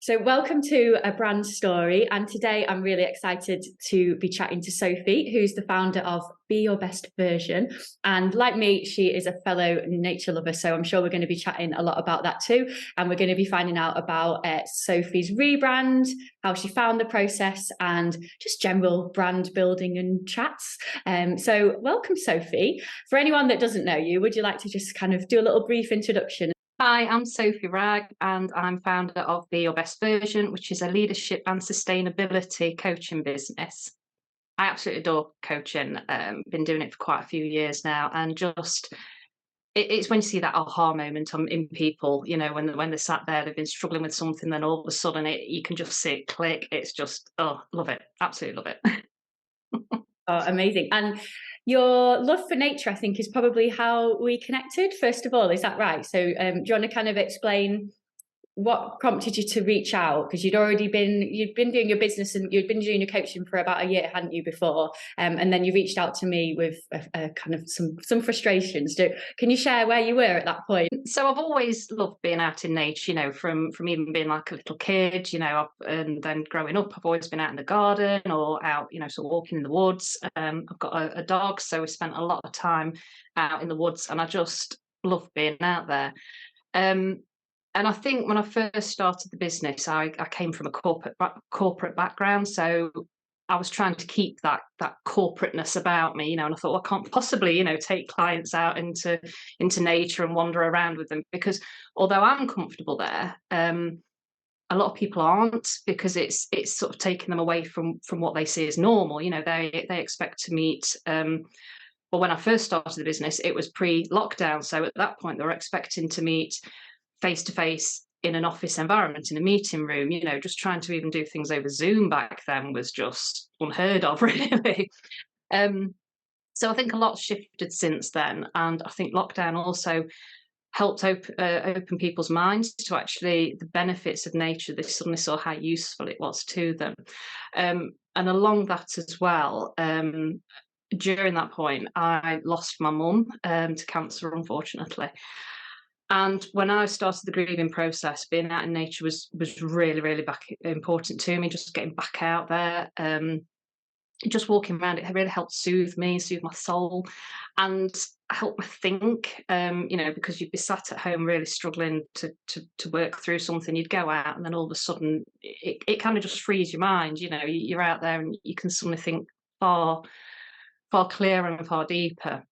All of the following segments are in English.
So welcome to A Brand Story, and today I'm really excited to be chatting to Sophie, who's the founder of Be Your Best Version. And like me, she is a fellow nature lover, so I'm sure we're going to be chatting a lot about that too. And we're going to be finding out about Sophie's rebrand, how she found the process, and just general brand building and chats. So welcome, Sophie. For anyone that doesn't know you, would you like to just kind of do a little brief introduction? Hi, I'm Sophie Ragg and I'm founder of Be Your Best Version, which is a leadership and sustainability coaching business. I absolutely adore coaching, been doing it for quite a few years now, and just it's when you see that aha moment in people, you know, when they're sat there, they've been struggling with something, then all of a sudden you can just see it click. It's just, oh, love it, absolutely love it. Oh, amazing. And your love for nature, I think, is probably how we connected, first of all. Is that right? So do you want to kind of explain what prompted you to reach out? Because you'd been doing your business and you'd been doing your coaching for about a year, hadn't you, before? And then you reached out to me with a kind of some frustrations. Can you share where you were at that point? So I've always loved being out in nature, you know, from even being like a little kid, you know, and then growing up, I've always been out in the garden or out, you know, sort of walking in the woods. I've got a dog, so we spent a lot of time out in the woods, and I just love being out there. And I think when I first started the business, I came from a corporate background, so I was trying to keep that corporateness about me, you know. And I thought, well, I can't possibly, you know, take clients out into nature and wander around with them, because although I'm comfortable there, a lot of people aren't, because it's sort of taking them away from what they see as normal. You know, they expect to meet. Well, when I first started the business, it was pre-lockdown, so at that point they were expecting to meet face to face in an office environment, in a meeting room. You know, just trying to even do things over Zoom back then was just unheard of, really. So I think a lot's shifted since then, and I think lockdown also helped open people's minds to actually the benefits of nature. They suddenly saw how useful it was to them, and along that as well. During that point, I lost my mum to cancer, unfortunately. And when I started the grieving process, being out in nature was really, really important to me. Just getting back out there, just walking around, it really helped soothe me, soothe my soul, and help me think. You know, because you'd be sat at home really struggling to work through something, you'd go out, and then all of a sudden, it kind of just frees your mind. You know, you're out there, and you can suddenly think far clearer and far deeper.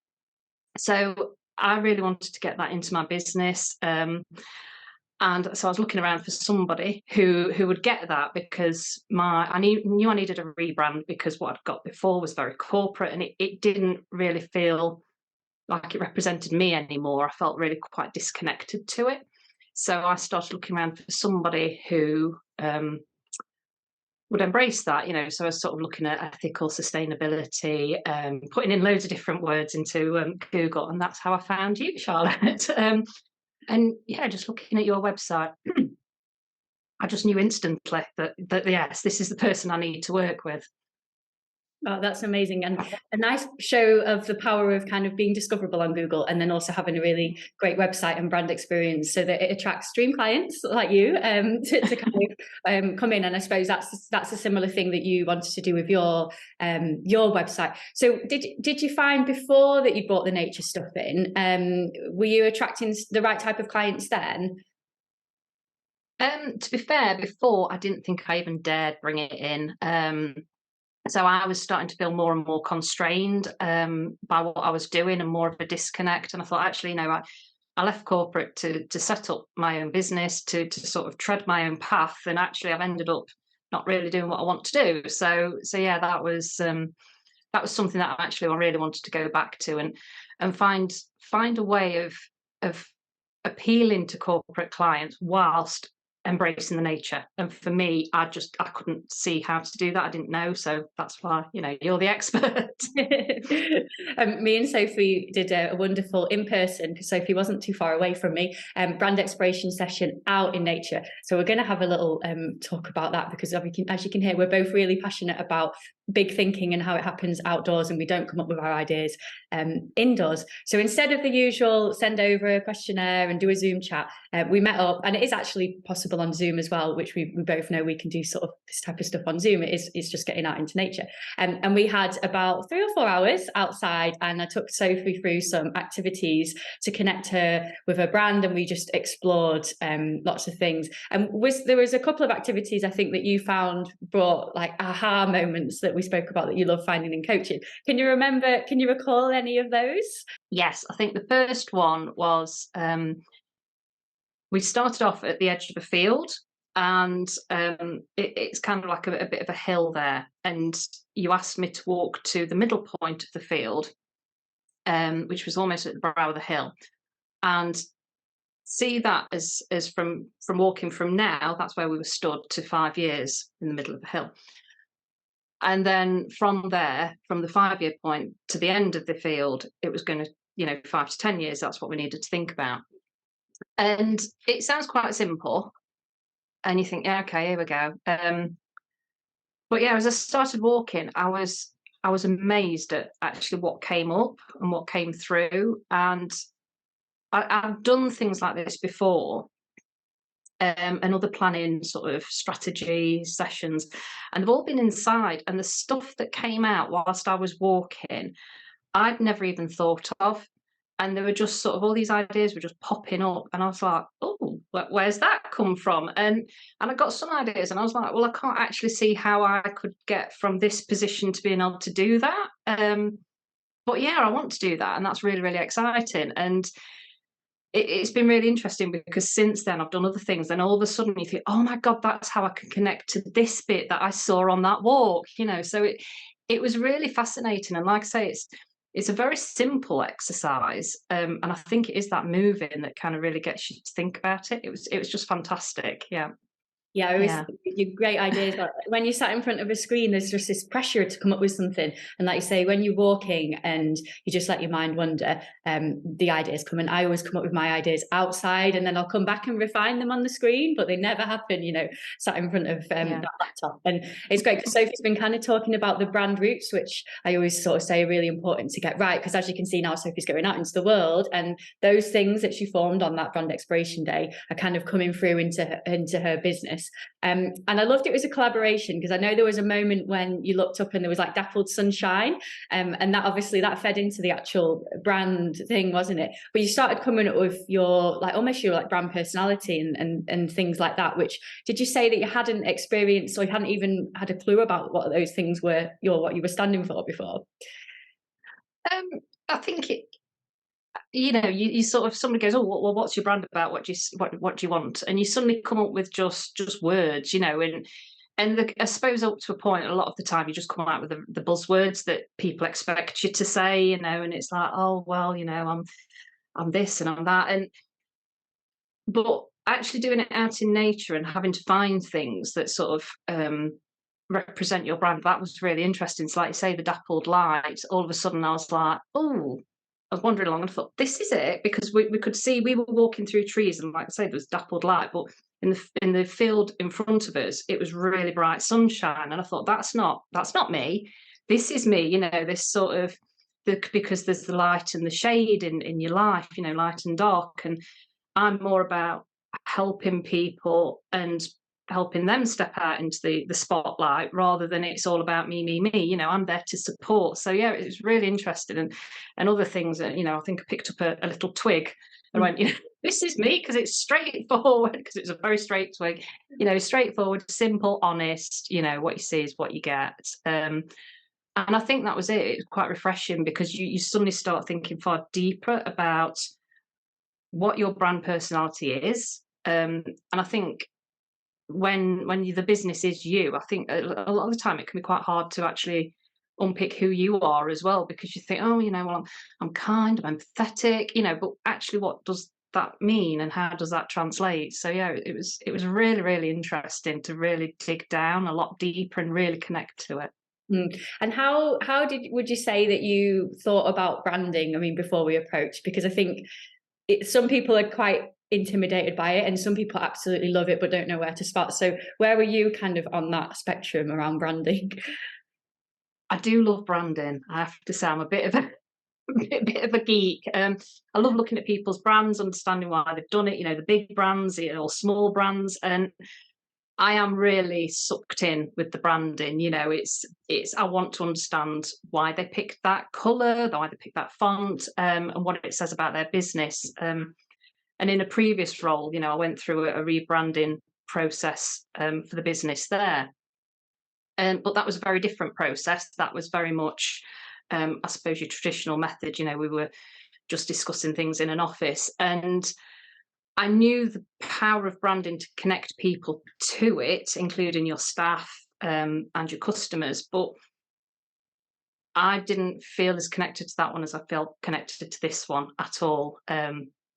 So I really wanted to get that into my business. And so I was looking around for somebody who would get that, because I knew I needed a rebrand, because what I'd got before was very corporate, and it didn't really feel like it represented me anymore. I felt really quite disconnected to it. So I started looking around for somebody who would embrace that, you know. So I was sort of looking at ethical sustainability, putting in loads of different words into Google, and that's how I found you, Charlotte. And yeah, just looking at your website, I just knew instantly that yes, this is the person I need to work with. Oh, that's amazing. And a nice show of the power of kind of being discoverable on Google, and then also having a really great website and brand experience, so that it attracts dream clients like you to kind of come in. And I suppose that's a similar thing that you wanted to do with your website. So did you find before that you brought the nature stuff in, were you attracting the right type of clients then? To be fair, before I didn't think I even dared bring it in. So I was starting to feel more and more constrained by what I was doing, and more of a disconnect. And I thought, actually, no, I left corporate to set up my own business, to sort of tread my own path. And actually, I've ended up not really doing what I want to do. So yeah, that was something that I really wanted to go back to, and find a way of appealing to corporate clients whilst embracing the nature. And for me, I couldn't see how to do that. I didn't know. So that's why, you know, you're the expert. Me and Sophie did a wonderful in-person, because Sophie wasn't too far away from me, brand exploration session out in nature. So we're going to have a little talk about that, because as you can hear, we're both really passionate about big thinking and how it happens outdoors, and we don't come up with our ideas indoors. So instead of the usual send over a questionnaire and do a Zoom chat, we met up, and it is actually possible on Zoom as well, which we both know we can do sort of this type of stuff on Zoom. It's just getting out into nature. And we had about 3 or 4 hours outside, and I took Sophie through some activities to connect her with her brand, and we just explored lots of things. And there was a couple of activities I think that you found brought like aha moments that we spoke about that you love finding in coaching. Can you recall any of those? Yes, I think the first one was we started off at the edge of a field, and it's kind of like a bit of a hill there, and you asked me to walk to the middle point of the field, which was almost at the brow of the hill, and see that as from walking from now, that's where we were stood, to 5 years in the middle of the hill. And then from there, from the 5-year point to the end of the field, it was going to, 5 to 10 years, that's what we needed to think about. And it sounds quite simple. And you think, yeah, okay, here we go. But yeah, as I started walking, I was amazed at actually what came up and what came through. And I've done things like this before, and other planning sort of strategy sessions, and they've all been inside. And the stuff that came out whilst I was walking, I'd never even thought of. And there were just sort of all these ideas were just popping up, and I was like, oh, where's that come from? And I got some ideas, and I was like, well, I can't actually see how I could get from this position to being able to do that. But yeah, I want to do that, and that's really, really exciting. And it's been really interesting, because since then I've done other things. Then all of a sudden you think, oh my God, that's how I can connect to this bit that I saw on that walk, So it was really fascinating. And like I say, it's a very simple exercise, and I think it is that moving that kind of really gets you to think about it. It was just fantastic. Yeah. Yeah, it was your great ideas. When you sat in front of a screen, there's just this pressure to come up with something. And like you say, when you're walking and you just let your mind wander, the ideas come. And I always come up with my ideas outside, and then I'll come back and refine them on the screen, but they never happen, sat in front of that laptop. And it's great because Sophie's been kind of talking about the brand roots, which I always sort of say are really important to get right. Because as you can see now, Sophie's going out into the world, and those things that she formed on that brand exploration day are kind of coming through into her business. And I loved it was a collaboration, because I know there was a moment when you looked up and there was like dappled sunshine, and that obviously that fed into the actual brand thing, wasn't it? But you started coming up with your almost your brand personality and things like that. Which, did you say that you hadn't experienced, or you hadn't even had a clue about what those things were, what you were standing for before? I think you sort of, somebody goes, oh, well, what's your brand about? What do you want? And you suddenly come up with just words, and I suppose up to a point, a lot of the time you just come out with the buzzwords that people expect you to say, and it's like, oh, well, I'm this and I'm that. But actually doing it out in nature and having to find things that sort of represent your brand, that was really interesting. So like you say, the dappled light, all of a sudden I was like, oh, I was wandering along and I thought, this is it, because we could see, we were walking through trees, and like I say, there was dappled light, but in the field in front of us, it was really bright sunshine, and I thought, that's not me. This is me, this sort of because there's the light and the shade in your life, light and dark, and I'm more about helping people and helping them step out into the spotlight, rather than it's all about me. I'm there to support. So yeah, it was really interesting, and other things that, I think I picked up a little twig and went, this is me, because it's straightforward, because it's a very straight twig, straightforward, simple, honest, what you see is what you get. And I think that was it. It was quite refreshing, because you suddenly start thinking far deeper about what your brand personality is. And I think when the business is you, I think a lot of the time it can be quite hard to actually unpick who you are as well, because you think, oh, well, I'm kind, I'm empathetic, but actually what does that mean, and how does that translate? So yeah, it was really, really interesting to really dig down a lot deeper and really connect to it. And how would you say that you thought about branding? I mean, before we approached, because I think some people are quite intimidated by it, and some people absolutely love it but don't know where to start. So where were you kind of on that spectrum around branding? I do love branding. I have to say I'm a bit of a bit of a geek. I love looking at people's brands, understanding why they've done it. You know, the big brands, or small brands, and I am really sucked in with the branding. You know, it's. I want to understand why they picked that color, why they picked that font, and what it says about their business. And in a previous role, I went through a rebranding process for the business there. But that was a very different process. That was very much, I suppose, your traditional method. We were just discussing things in an office. And I knew the power of branding to connect people to it, including your staff and your customers. But I didn't feel as connected to that one as I felt connected to this one at all.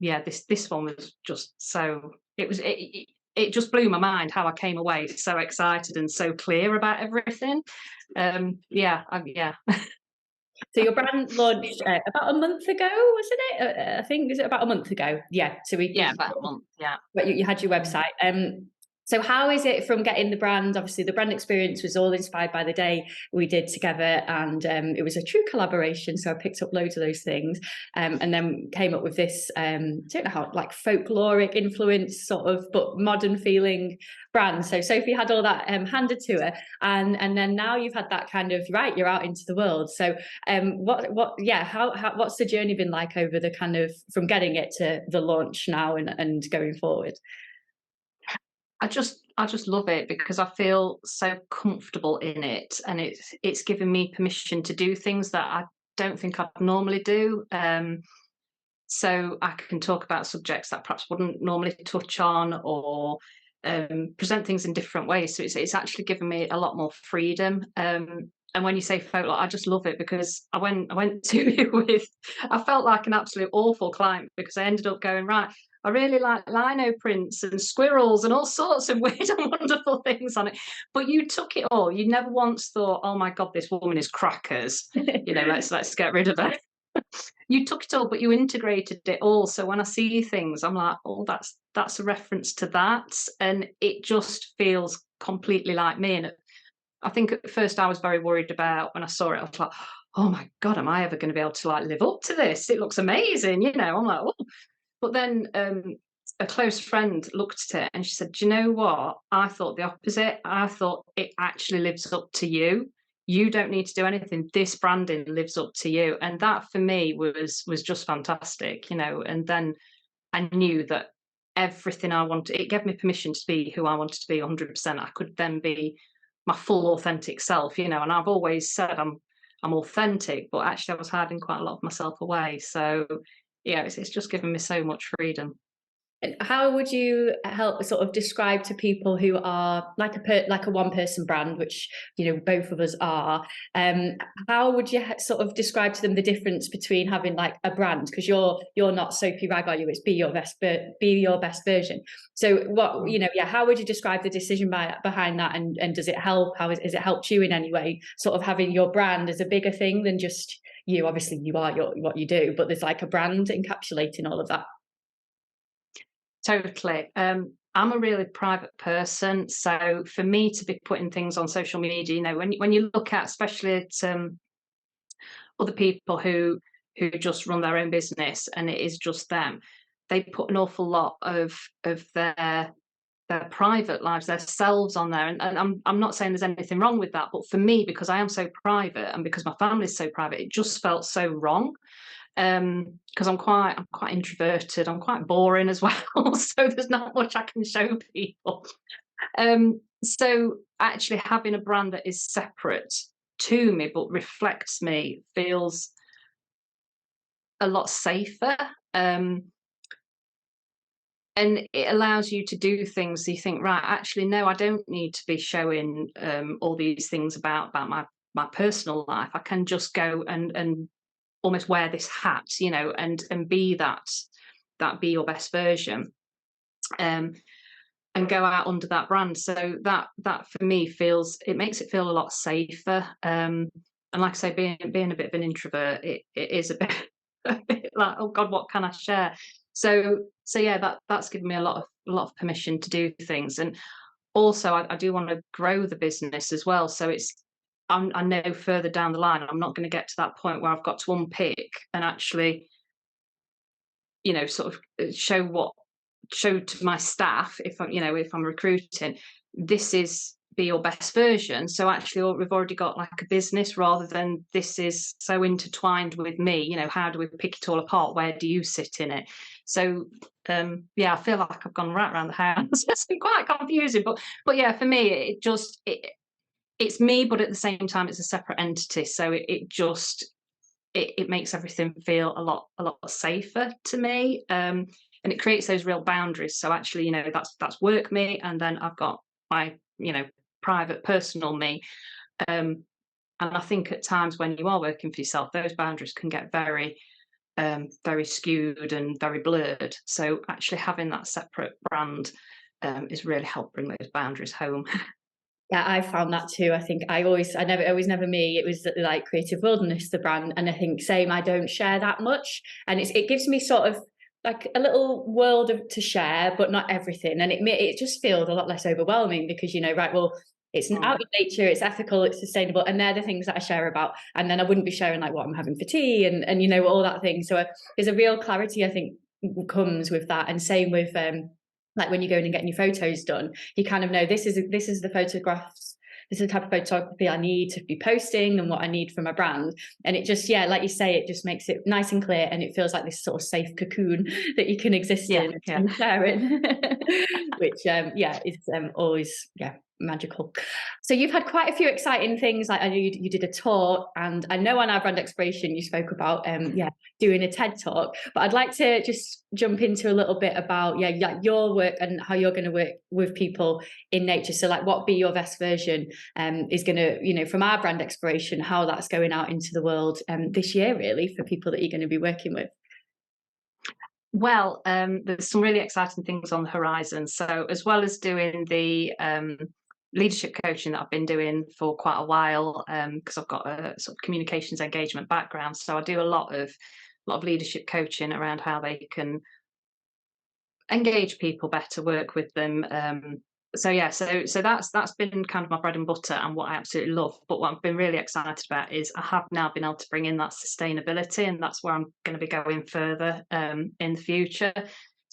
Yeah, this one was just so. It just blew my mind how I came away so excited and so clear about everything. Yeah. So your brand launched about a month ago, wasn't it? I think, is it about a month ago? Yeah. So Yeah, about a month. Yeah. but you had your website. So how is it from getting the brand? Obviously, the brand experience was all inspired by the day we did together, and it was a true collaboration. So I picked up loads of those things, and then came up with this. I don't know how, like, folkloric influence, sort of, but modern feeling brand. So Sophie had all that handed to her, and then now you've had that kind of, right, you're out into the world. So what's the journey been like over the kind of from getting it to the launch now and going forward? I just love it because I feel so comfortable in it, and it's given me permission to do things that I don't think I'd normally do. So I can talk about subjects that perhaps wouldn't normally touch on, or present things in different ways. So it's actually given me a lot more freedom. And when you say folklore, I just love it because I went to it with, I felt like an absolute awful client because I ended up going, right, I really like lino prints and squirrels and all sorts of weird and wonderful things on it. But you took it all. You never once thought, oh my God, this woman is crackers. Let's get rid of her. You took it all, but you integrated it all. So when I see things, I'm like, oh, that's a reference to that. And it just feels completely like me. And I think at first I was very worried about when I saw it, I was like, oh my God, am I ever going to be able to like live up to this? It looks amazing, I'm like, oh. But then a close friend looked at it and she said, do you know what? I thought the opposite. I thought it actually lives up to you. You don't need to do anything. This branding lives up to you. And that for me was just fantastic, And then I knew that everything I wanted, it gave me permission to be who I wanted to be 100%. I could then be my full authentic self, and I've always said I'm authentic, but actually I was hiding quite a lot of myself away. So yeah, it's just given me so much freedom. How would you help sort of describe to people who are like like a one person brand, which both of us are? How would you sort of describe to them the difference between having like a brand, because you're not Sophie Rag, are you? It's be your best version. So what how would you describe the decision behind that, and does it help? Has it helped you in any way? Sort of having your brand as a bigger thing than just you. Obviously, you are what you do, but there's like a brand encapsulating all of that. Totally. I'm a really private person, so for me to be putting things on social media, when you look at, especially at other people who just run their own business and it is just them, they put an awful lot of their private lives, their selves on there, and I'm not saying there's anything wrong with that, but for me, because I am so private and because my family's so private, it just felt so wrong. Because I'm quite introverted, I'm quite boring as well, so there's not much I can show people. So actually having a brand that is separate to me but reflects me feels a lot safer. And it allows you to do things, so you think, right, actually no, I don't need to be showing all these things about my personal life. I can just go and almost wear this hat, and be that be your best version, and go out under that brand. So that for me makes it feel a lot safer. And like I say, being a bit of an introvert, it is a bit, a bit like, oh God, what can I share? So yeah, that's given me a lot of permission to do things. And also I do want to grow the business as well. So I know further down the line, I'm not going to get to that point where I've got to unpick and actually, sort of show to my staff, if I'm, if I'm recruiting, this is be your best version. So actually, we've already got like a business rather than this is so intertwined with me. How do we pick it all apart? Where do you sit in it? So yeah, I feel like I've gone right around the house. It's been quite confusing, but yeah, for me, it's me, but at the same time, it's a separate entity. So it makes everything feel a lot safer to me, and it creates those real boundaries. So actually, that's work me, and then I've got my private personal me. And I think at times when you are working for yourself, those boundaries can get very very skewed and very blurred. So actually having that separate brand is really helped bring those boundaries home. Yeah, I found that too. I think it was never me. It was like Creative Wilderness, the brand. And I think same, I don't share that much. And it gives me sort of like a little world to share, but not everything. And it just feels a lot less overwhelming because, right, well, it's out in nature, it's ethical, it's sustainable. And they're the things that I share about. And then I wouldn't be sharing like what I'm having for tea and all that thing. So there's a real clarity, I think, comes with that. And same with, like when you're going and getting your photos done, you kind of know this is the photographs, this is the type of photography I need to be posting and what I need for my brand. And it just, yeah, like you say, it just makes it nice and clear, and it feels like this sort of safe cocoon that you can exist in and share in, which yeah, is always, yeah, magical. So you've had quite a few exciting things. Like I know you did a tour, and I know on our brand exploration you spoke about yeah, doing a TED talk. But I'd like to just jump into a little bit about your work and how you're going to work with people in nature. So like what Be Your Best Version is going to, from our brand exploration, how that's going out into the world this year, really, for people that you're going to be working with. Well, there's some really exciting things on the horizon. So as well as doing the leadership coaching that I've been doing for quite a while, because I've got a sort of communications engagement background, so I do a lot of leadership coaching around how they can engage people better, work with them. So yeah, so that's been kind of my bread and butter and what I absolutely love. But what I've been really excited about is I have now been able to bring in that sustainability, and that's where I'm going to be going further in the future.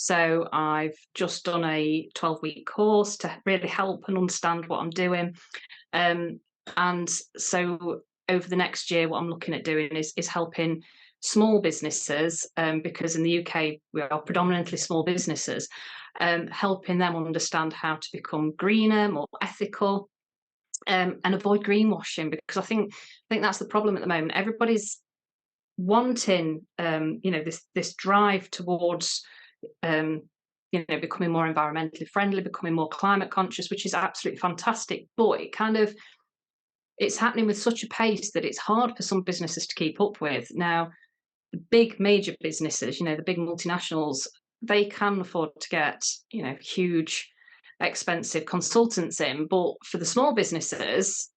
So I've just done a 12-week course to really help and understand what I'm doing. And so over the next year, what I'm looking at doing is helping small businesses, because in the UK we are predominantly small businesses, helping them understand how to become greener, more ethical, and avoid greenwashing. Because I think that's the problem at the moment. Everybody's wanting, this drive towards, becoming more environmentally friendly, becoming more climate conscious, which is absolutely fantastic. But it's happening with such a pace that it's hard for some businesses to keep up with. Now, the big major businesses, the big multinationals, they can afford to get, huge, expensive consultants in. But for the small businesses,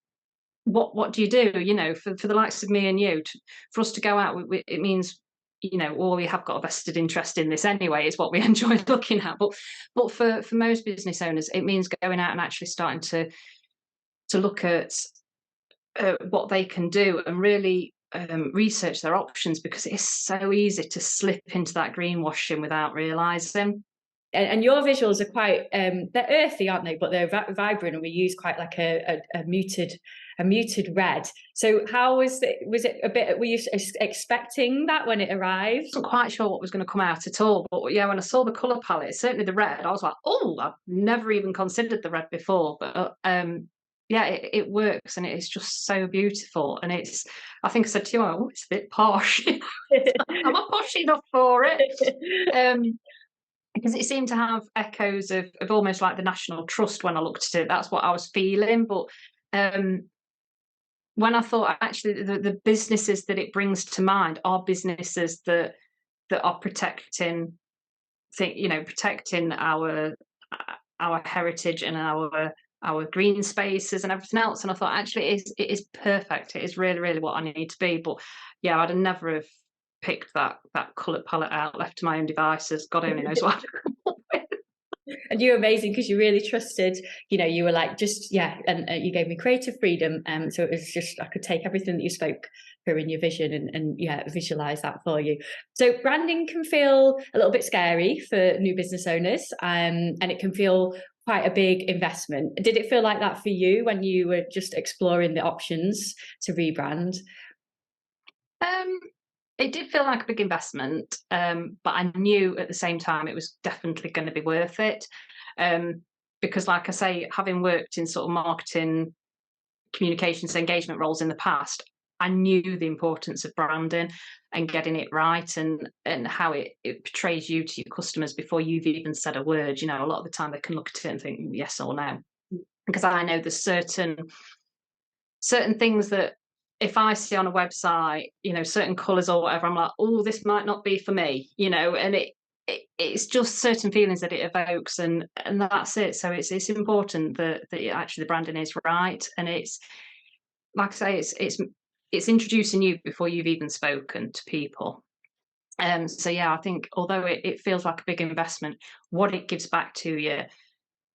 what do you do? For the likes of me and you, for us to go out, it means, well, we have got a vested interest in this anyway. Is what we enjoy looking at. But for most business owners, it means going out and actually starting to look at what they can do and really research their options, because it's so easy to slip into that greenwashing without realizing. And your visuals are quite they're earthy, aren't they? But they're vibrant, and we use quite like a muted red. So how was it a bit, were you expecting that when it arrived? I wasn't quite sure what was going to come out at all, but yeah, when I saw the color palette, certainly the red, I was like, oh, I've never even considered the red before. But yeah, it works, and it's just so beautiful. And I think I said to you, oh, it's a bit posh. Am I posh enough for it? Because it seemed to have echoes of almost like the National Trust when I looked at it. That's what I was feeling. But when I thought, actually, the businesses that it brings to mind are businesses that are protecting our heritage and our green spaces and everything else. And I thought, actually, it is perfect. It is really, really what I need to be. But yeah, I'd never have picked that colour palette out, left to my own devices. God only knows what I'd come up with. And you're amazing because you really trusted, you were like, just, yeah. And you gave me creative freedom. So it was just, I could take everything that you spoke through in your vision and yeah, visualize that for you. So branding can feel a little bit scary for new business owners, and it can feel quite a big investment. Did it feel like that for you when you were just exploring the options to rebrand? It did feel like a big investment, but I knew at the same time it was definitely going to be worth it. Because, like I say, having worked in sort of marketing, communications, engagement roles in the past, I knew the importance of branding and getting it right, and how it portrays you to your customers before you've even said a word. A lot of the time they can look at it and think yes or no, because I know there's certain things that if I see on a website, certain colours or whatever, I'm like, oh, this might not be for me, and it's just certain feelings that it evokes, and that's it. So it's important that actually the branding is right, and it's like I say, it's introducing you before you've even spoken to people. So yeah, I think although it feels like a big investment, what it gives back to you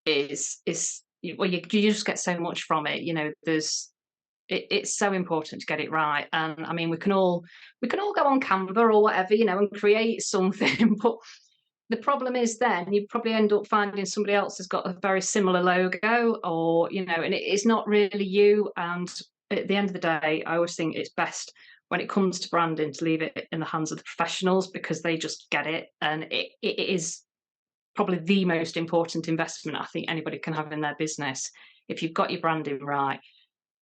is well, you just get so much from it. It's so important to get it right. And I mean, we can all go on Canva or whatever, and create something. But the problem is then you probably end up finding somebody else has got a very similar logo, or and it's not really you. And at the end of the day, I always think it's best when it comes to branding to leave it in the hands of the professionals, because they just get it, and it is probably the most important investment I think anybody can have in their business. If you've got your branding right,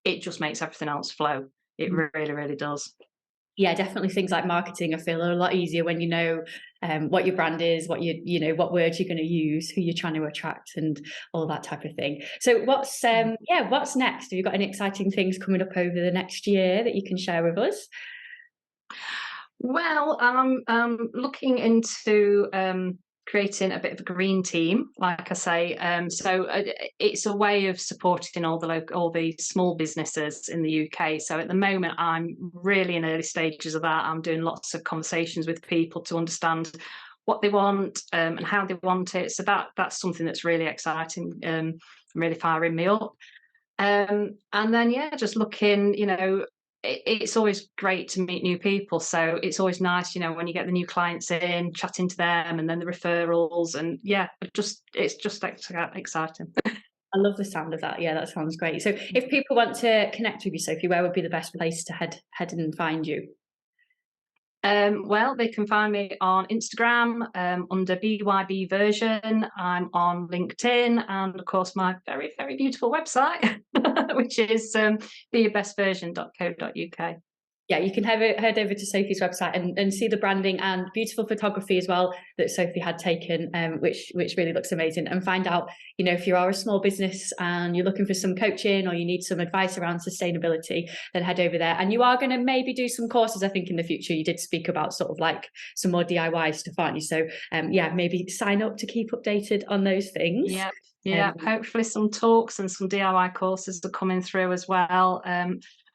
it just makes everything else flow. It really, really does. Yeah, definitely things like marketing, I feel, are a lot easier when you know what your brand is, what what words you're going to use, who you're trying to attract, and all that type of thing. So what's next? Have you got any exciting things coming up over the next year that you can share with us? Well, I'm looking into creating a bit of a green team, like I say. So it's a way of supporting all the small businesses in the UK. So at the moment, I'm really in early stages of that. I'm doing lots of conversations with people to understand what they want, and how they want it. So that's something that's really exciting, really firing me up. And then yeah, just looking, it's always great to meet new people. So it's always nice, when you get the new clients in, chatting to them, and then the referrals, and yeah, it's just exciting. I love the sound of that. Yeah, that sounds great. So if people want to connect with you, Sophie, where would be the best place to head and find you? Well, they can find me on Instagram under BYB version. I'm on LinkedIn, and of course my very, very beautiful website, which is beyourbestversion.co.uk. Yeah, you can head over to Sophie's website and see the branding and beautiful photography as well that Sophie had taken, which really looks amazing. And find out, if you are a small business and you're looking for some coaching or you need some advice around sustainability, then head over there. And you are going to maybe do some courses, I think, in the future. You did speak about sort of like some more DIY stuff, aren't you? So yeah, maybe sign up to keep updated on those things. Yeah. Yeah, hopefully some talks and some DIY courses are coming through as well.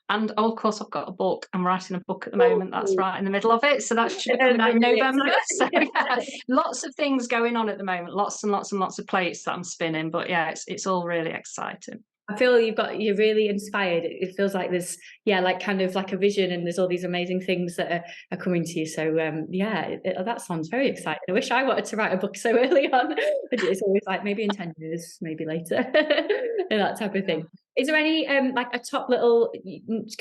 And of course, I've got a book. I'm writing a book at the moment. That's right in the middle of it. So that should be coming out in November. So yeah, lots of things going on at the moment. Lots and lots and lots of plates that I'm spinning. But yeah, it's all really exciting. I feel you're really inspired. It feels like there's, like kind of like a vision, and there's all these amazing things that are coming to you. So that sounds very exciting. I wish I wanted to write a book so early on. It's always like maybe in 10 years, maybe later, and that type of thing. Is there any like a top little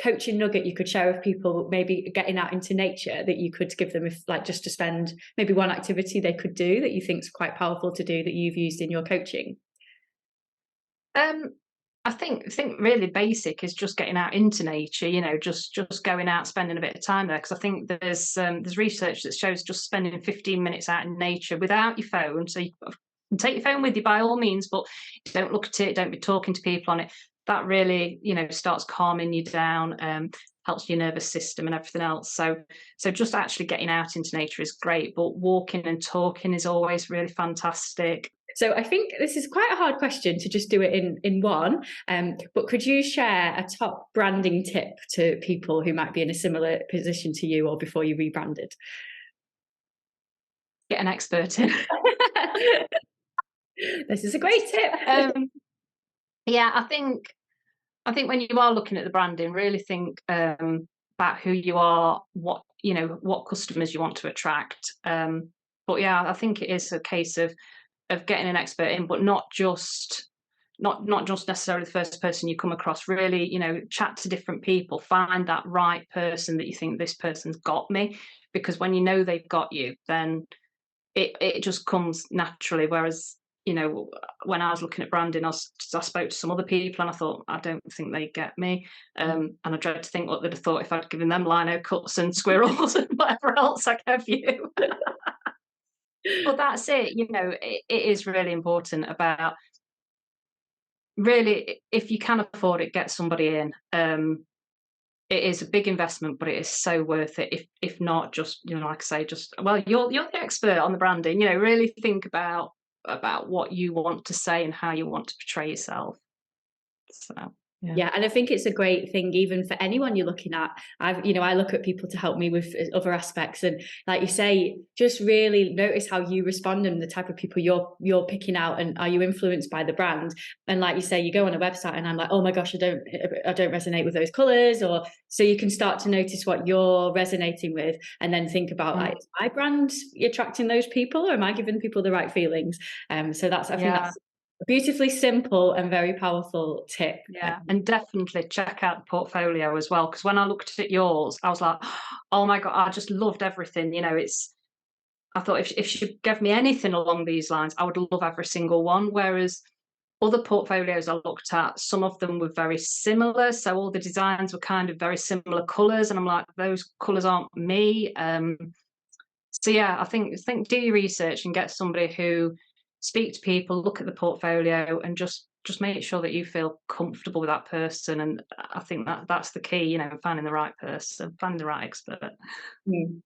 coaching nugget you could share with people, maybe getting out into nature, that you could give them, if like just to spend maybe one activity they could do that you think is quite powerful to do that you've used in your coaching? I think really basic is just getting out into nature, just going out, spending a bit of time there. Because I think there's research that shows just spending 15 minutes out in nature without your phone. So you can take your phone with you by all means, but don't look at it, don't be talking to people on it. That really, starts calming you down, helps your nervous system and everything else. So just actually getting out into nature is great, but walking and talking is always really fantastic. So I think this is quite a hard question to just do it in one, but could you share a top branding tip to people who might be in a similar position to you or before you rebranded? Get an expert in. This is a great tip. Yeah, I think when you are looking at the branding, really think about who you are, what what customers you want to attract. But yeah, I think it is a case of getting an expert in, but not just necessarily the first person you come across. Really, chat to different people, find that right person that you think this person's got me, because when you know they've got you, then it just comes naturally. Whereas, when I was looking at branding, I spoke to some other people and I thought, I don't think they get me. And I dread to think what they'd have thought if I'd given them lino cuts and squirrels and whatever else I gave you. But that's it, it is really important about, really, if you can afford it, get somebody in. It is a big investment, but it is so worth it. If not, just like I say, just, well, you're the expert on the branding. Really think about what you want to say and how you want to portray yourself. So yeah. Yeah, and I think it's a great thing even for anyone you're looking at. I look at people to help me with other aspects, and like you say, just really notice how you respond and the type of people you're picking out, and are you influenced by the brand? And like you say, you go on a website, and I'm like, oh my gosh, I don't resonate with those colors, or so you can start to notice what you're resonating with, and then think about like, is my brand attracting those people, or am I giving people the right feelings? So I think that's a beautifully simple and very powerful tip. Yeah, and definitely check out the portfolio as well, because when I looked at yours, I was like, oh my God, I just loved everything. I thought if she gave me anything along these lines, I would love every single one. Whereas other portfolios I looked at, some of them were very similar. So all the designs were kind of very similar colours. And I'm like, those colours aren't me. So yeah, I think do your research and get somebody who, speak to people, look at the portfolio, and just make sure that you feel comfortable with that person. And I think that's the key, finding the right person, finding the right expert.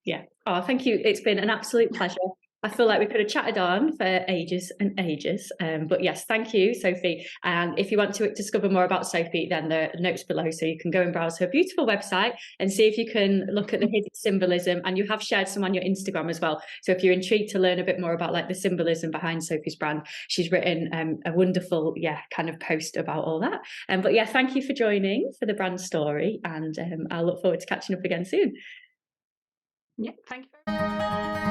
Yeah. Oh, thank you. It's been an absolute pleasure. I feel like we could have chatted on for ages and ages. But yes, thank you, Sophie. And if you want to discover more about Sophie, then the notes below, so you can go and browse her beautiful website and see if you can look at the hidden symbolism. And you have shared some on your Instagram as well. So if you're intrigued to learn a bit more about like the symbolism behind Sophie's brand, she's written a wonderful, kind of post about all that. But yeah, thank you for joining for the brand story. And I'll look forward to catching up again soon. Yeah, thank you very much.